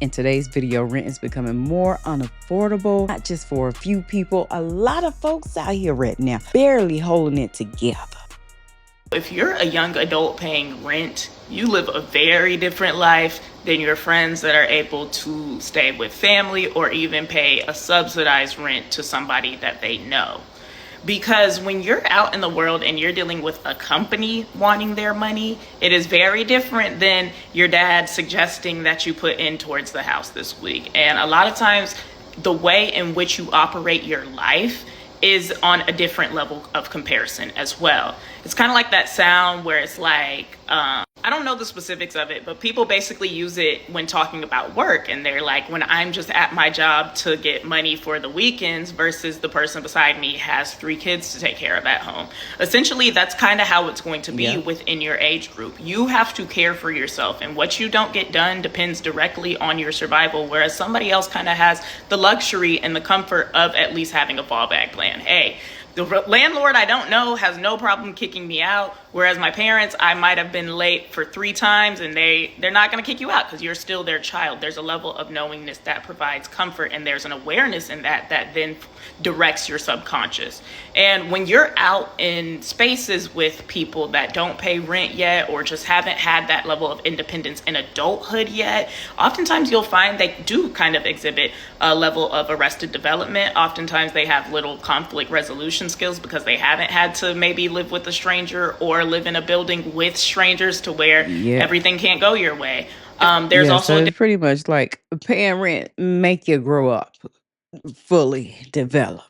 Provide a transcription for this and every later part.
In today's video, rent is becoming more unaffordable, not just for a few people. A lot of folks out here right now barely holding it together. If you're a young adult paying rent, you live a very different life than your friends that are able to stay with family or even pay a subsidized rent to somebody that they know. Because when you're out in the world and you're dealing with a company wanting their money, it is very different than your dad suggesting that you put in towards the house this week. And a lot of times, the way in which you operate your life is on a different level of comparison as well. It's kind of like that sound where it's like, I don't know the specifics of it, but people basically use it when talking about work. And they're like, when I'm just at my job to get money for the weekends versus the person beside me has 3 kids to take care of at home. Essentially, that's kind of how it's going to be within your age group. You have to care for yourself, and what you don't get done depends directly on your survival, whereas somebody else kind of has the luxury and the comfort of at least having a fallback plan. Hey, the landlord I don't know has no problem kicking me out, whereas my parents, I might have been late for 3 times and they're not going to kick you out because you're still their child. There's a level of knowingness that provides comfort, and there's an awareness in that then directs your subconscious. And when you're out in spaces with people that don't pay rent yet or just haven't had that level of independence in adulthood yet, oftentimes you'll find they do kind of exhibit a level of arrested development. Oftentimes they have little conflict resolution skills because they haven't had to maybe live with a stranger or live in a building with strangers to where everything can't go your way. There's also so it's pretty much like paying rent make you grow up, fully develop.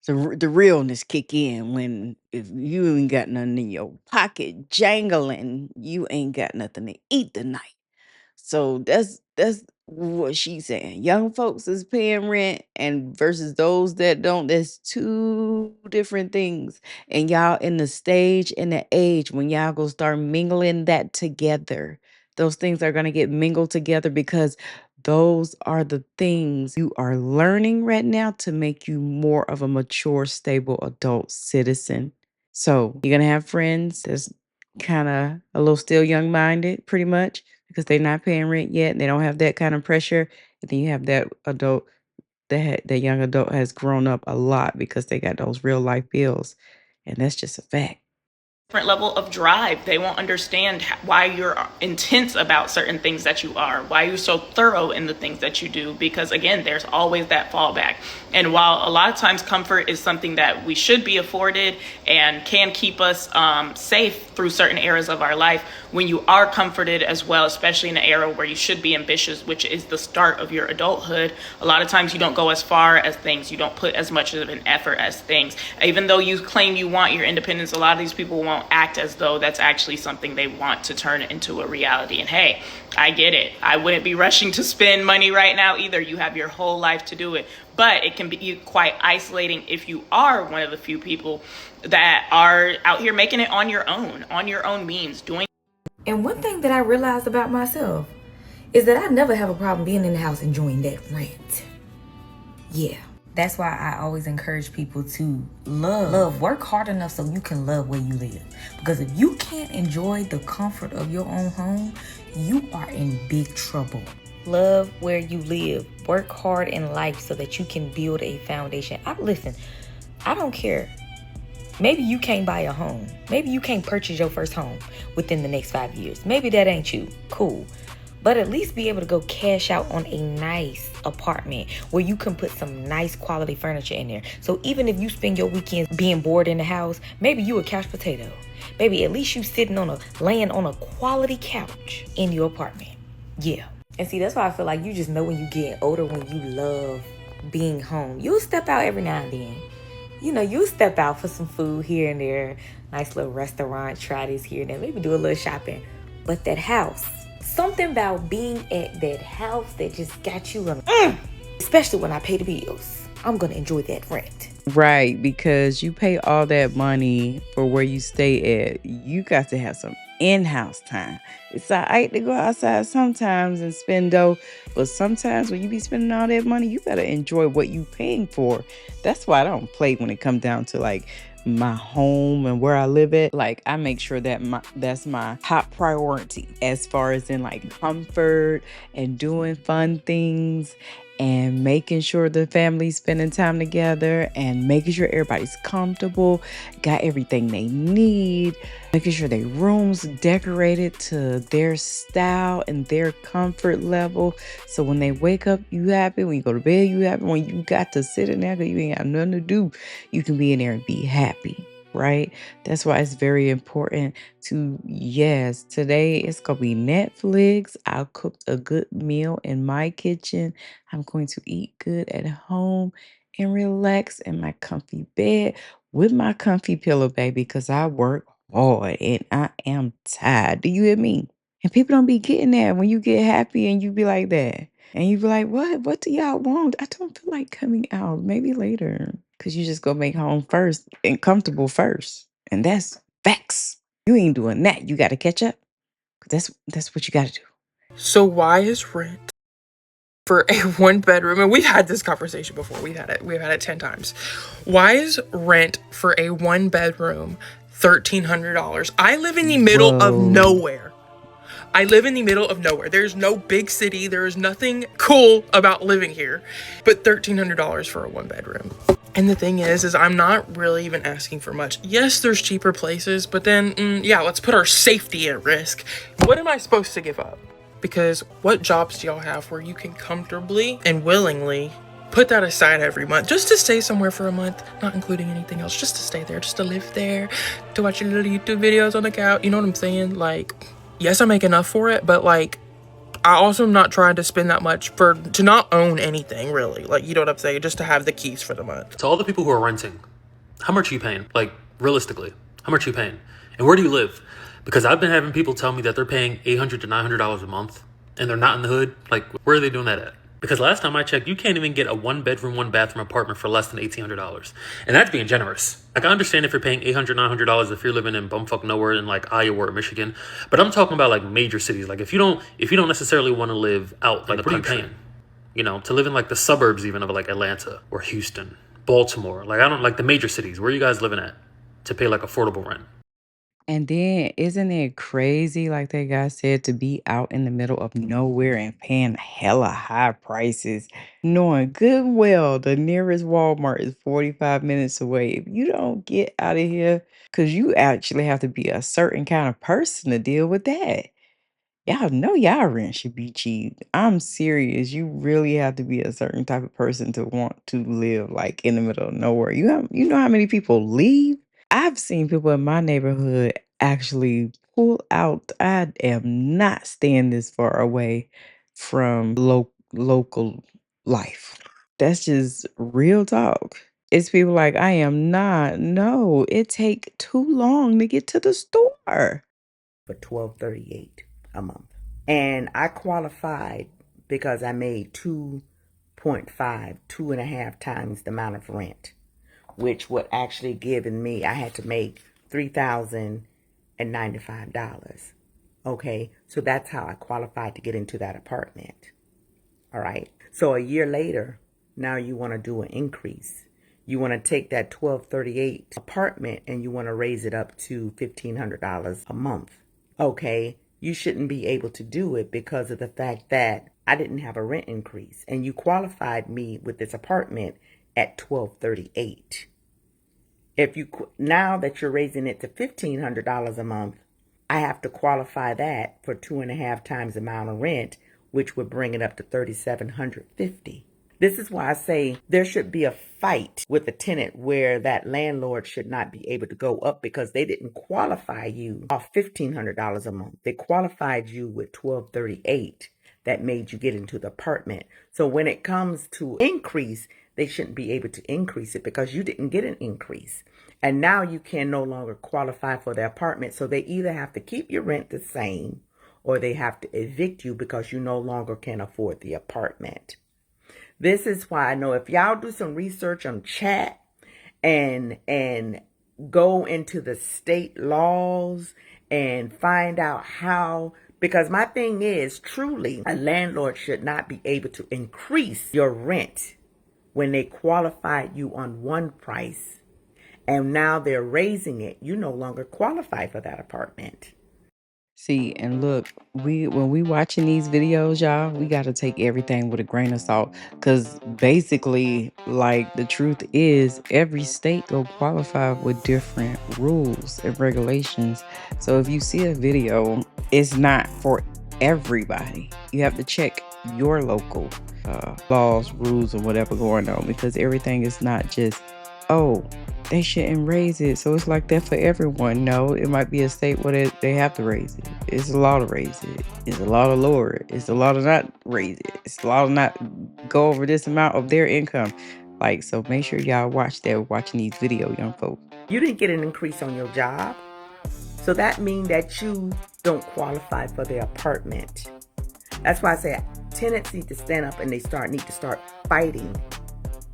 So the realness kick in when if you ain't got nothing in your pocket jangling, you ain't got nothing to eat tonight. So that's what she's saying. Young folks is paying rent and versus those that don't, there's 2 different things. And y'all in the stage and the age when y'all go start mingling that together. Those things are gonna get mingled together because those are the things you are learning right now to make you more of a mature, stable adult citizen. So you're gonna have friends that's kind of a little still young minded, pretty much, because they're not paying rent yet and they don't have that kind of pressure. And then you have that adult, that young adult has grown up a lot because they got those real life bills. And that's just a fact. different level of drive. They won't understand why you're intense about certain things that you are, why you're so thorough in the things that you do, because again, there's always that fallback. And while a lot of times comfort is something that we should be afforded and can keep us safe through certain eras of our life, when you are comforted as well, especially in an era where you should be ambitious, which is the start of your adulthood, a lot of times you don't go as far as things, you don't put as much of an effort as things. Even though you claim you want your independence, a lot of these people won't act as though that's actually something they want to turn into a reality. And hey, I get it. I wouldn't be rushing to spend money right now either. You have your whole life to do it. But it can be quite isolating if you are one of the few people that are out here making it on your own means, doing. And one thing that I realized about myself is that I never have a problem being in the house enjoying that rent. Yeah. That's why I always encourage people to work hard enough so you can love where you live. Because if you can't enjoy the comfort of your own home, you are in big trouble. Love where you live. Work hard in life so that you can build a foundation. Listen, I don't care. Maybe you can't buy a home. Maybe you can't purchase your first home within the next 5 years. Maybe that ain't you. Cool. But at least be able to go cash out on a nice apartment where you can put some nice quality furniture in there. So even if you spend your weekends being bored in the house, maybe you a couch potato. Maybe at least you laying on a quality couch in your apartment. Yeah. And see, that's why I feel like you just know when you get older, when you love being home. You'll step out every now and then. You know, you'll step out for some food here and there. Nice little restaurant, try this here and there. Maybe do a little shopping. But that house, something about being at that house that just got you especially when I pay the bills. I'm going to enjoy that rent. Right, because you pay all that money for where you stay at. You got to have some in-house time. It's all right to go outside sometimes and spend dough, but sometimes when you be spending all that money, you better enjoy what you paying for. That's why I don't play when it comes down to like my home and where I live at, like I make sure that that's my top priority as far as in like comfort and doing fun things and making sure the family's spending time together and making sure everybody's comfortable, got everything they need, making sure their rooms decorated to their style and their comfort level. So when they wake up, you happy. When you go to bed, you happy. When you got to sit in there because you ain't got nothing to do, you can be in there and be happy, right? That's why it's very important to, yes, today it's going to be Netflix. I'll cook a good meal in my kitchen. I'm going to eat good at home and relax in my comfy bed with my comfy pillow, baby, because I work hard and I am tired. Do you hear me? And people don't be getting that when you get happy and you be like that. And you be like, what? What do y'all want? I don't feel like coming out. Maybe later. Because you just go make home first and comfortable first. And that's facts. You ain't doing that. You got to catch up. 'Cause that's what you got to do. So why is rent for a 1-bedroom, and we've had this conversation before, we've had it 10 times. Why is rent for a 1-bedroom $1,300? I live in the middle of nowhere. There's no big city. There is nothing cool about living here, but $1,300 for a 1-bedroom. And the thing is I'm not really even asking for much. Yes, there's cheaper places, but then, yeah, let's put our safety at risk. What am I supposed to give up? Because what jobs do y'all have where you can comfortably and willingly put that aside every month just to stay somewhere for a month, not including anything else, just to stay there, just to live there, to watch your little YouTube videos on the couch? You know what I'm saying? Like, yes, I make enough for it, but like, I also am not trying to spend that much to not own anything, really. Like, you know what I'm saying? Just to have the keys for the month. To all the people who are renting, how much are you paying? Like, realistically, how much are you paying? And where do you live? Because I've been having people tell me that they're paying $800 to $900 a month and they're not in the hood. Like, where are they doing that at? Because last time I checked, you can't even get a 1-bedroom, 1-bathroom apartment for less than $1,800. And that's being generous. Like, I understand if you're paying $800, $900 if you're living in bumfuck nowhere in like Iowa or Michigan. But I'm talking about like major cities. Like, if you don't necessarily want to live out, like, what are you paying? You know, to live in like the suburbs even of like Atlanta or Houston, Baltimore. Like, I don't like the major cities. Where are you guys living at to pay like affordable rent? And then isn't it crazy, like that guy said, to be out in the middle of nowhere and paying hella high prices, knowing good well the nearest Walmart is 45 minutes away. If you don't get out of here, because you actually have to be a certain kind of person to deal with that. Y'all know y'all rent should be cheap. I'm serious. You really have to be a certain type of person to want to live like in the middle of nowhere. You know how many people leave? I've seen people in my neighborhood actually pull out. I am not staying this far away from local life. That's just real talk. It's people like I am not. No, it take too long to get to the store. For $1,238 a month. And I qualified because I made 2.5 times the amount of rent, which would actually given me, I had to make $3,095. Okay, so that's how I qualified to get into that apartment. All right, so a year later, now you want to do an increase. You want to take that $1,238 apartment and you want to raise it up to $1,500 a month. Okay, you shouldn't be able to do it because of the fact that I didn't have a rent increase and you qualified me with this apartment at $1,238. If you now that you're raising it to $1,500 a month, I have to qualify that for 2.5 times the amount of rent, which would bring it up to $3,750. This is why I say there should be a fight with the tenant where that landlord should not be able to go up because they didn't qualify you off $1,500 a month. They qualified you with $1,238 that made you get into the apartment. So when it comes to increase, they shouldn't be able to increase it because you didn't get an increase. And now you can no longer qualify for the apartment. So they either have to keep your rent the same or they have to evict you because you no longer can afford the apartment. This is why I know if y'all do some research on chat and go into the state laws and find out how, because my thing is truly a landlord should not be able to increase your rent when they qualified you on one price and now they're raising it, you no longer qualify for that apartment. See, and look, when we watching these videos, y'all, we got to take everything with a grain of salt, because basically, like, the truth is every state go qualify with different rules and regulations. So if you see a video, it's not for everybody. You have to check your local laws, rules, or whatever going on, because everything is not just, oh, they shouldn't raise it, so it's like that for everyone. No, it might be a state where they have to raise it. It's a law to raise it. It's a law to lower it. It's a law to not raise it. It's a law to not go over this amount of their income. Like, so make sure y'all watch that, watching these videos, young folks. You didn't get an increase on your job, so that means that you don't qualify for the apartment. That's why I say tenants need to stand up and need to start fighting,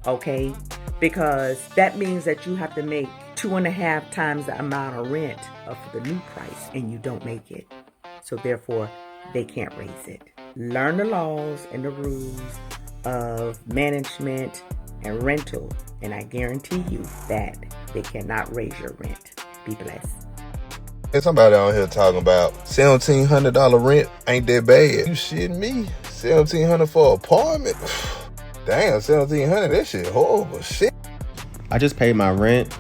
okay? Because that means that you have to make 2.5 times the amount of rent of the new price, and you don't make it. So therefore, they can't raise it. Learn the laws and the rules of management and rental, and I guarantee you that they cannot raise your rent. Be blessed. There's somebody on here talking about $1,700 rent ain't that bad. You shitting me? $1,700 for an apartment? Damn, $1,700, that shit horrible shit. I just paid my rent,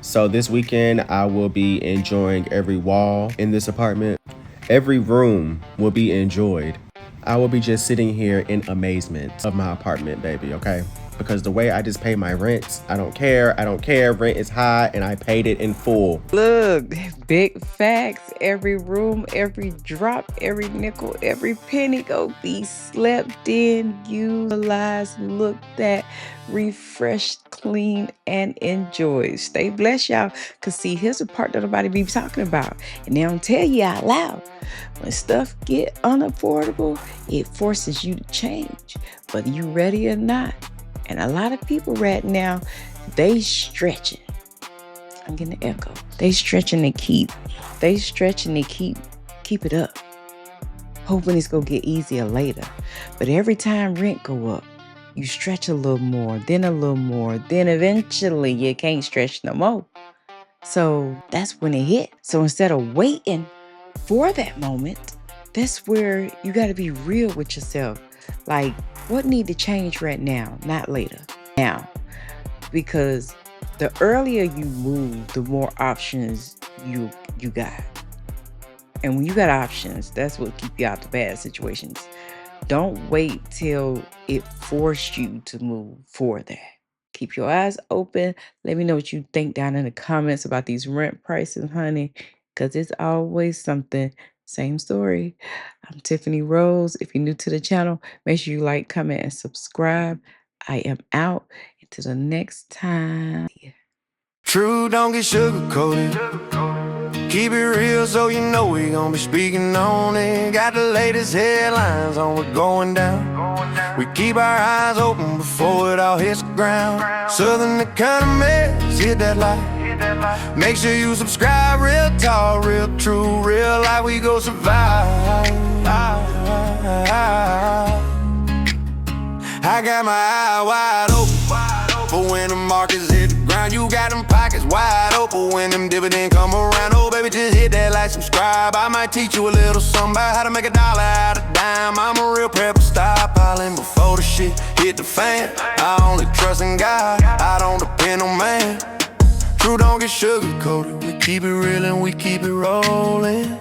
so this weekend I will be enjoying every wall in this apartment. Every room will be enjoyed. I will be just sitting here in amazement of my apartment, baby, okay? Because the way I just pay my rent, I don't care. Rent is high and I paid it in full. Look, big facts. Every room, every drop, every nickel, every penny go be slept in, utilized, looked at, refreshed, clean, and enjoyed. Stay blessed, y'all. Because see, here's a part that nobody be talking about. And they don't tell you out loud. When stuff get unaffordable, it forces you to change, whether you ready or not. And a lot of people right now, they stretching. I'm getting the echo. They stretching to keep it up. Hoping it's gonna get easier later. But every time rent go up, you stretch a little more, then a little more, then eventually you can't stretch no more. So that's when it hit. So instead of waiting for that moment, that's where you gotta be real with yourself. Like, what need to change right now, not later? Now. Because the earlier you move, the more options you got. And when you got options, that's what keep you out of bad situations. Don't wait till it forced you to move for that. Keep your eyes open. Let me know what you think down in the comments about these rent prices, honey, because it's always something. Same story. I'm Tiffany Rose. If you're new to the channel, make sure you like, comment, and subscribe. I am out. Until the next time. True, don't get sugar-coated. Keep it real so you know we gon' be speaking on it. Got the latest headlines on what's going down. We keep our eyes open before it all hits the ground. Southern economy, hit that light. Make sure you subscribe. Real talk, real true, real life, we go survive. I got my eye wide open for when the markets hit the ground. You got them pockets wide open when them dividends come around. Oh baby, just hit that like, subscribe. I might teach you a little something about how to make $1 out of dime. I'm a real prepper, stockpiling before the shit hit the fan. I only trust in God, I don't depend on man. True, don't get sugar-coated. We keep it real and we keep it rolling.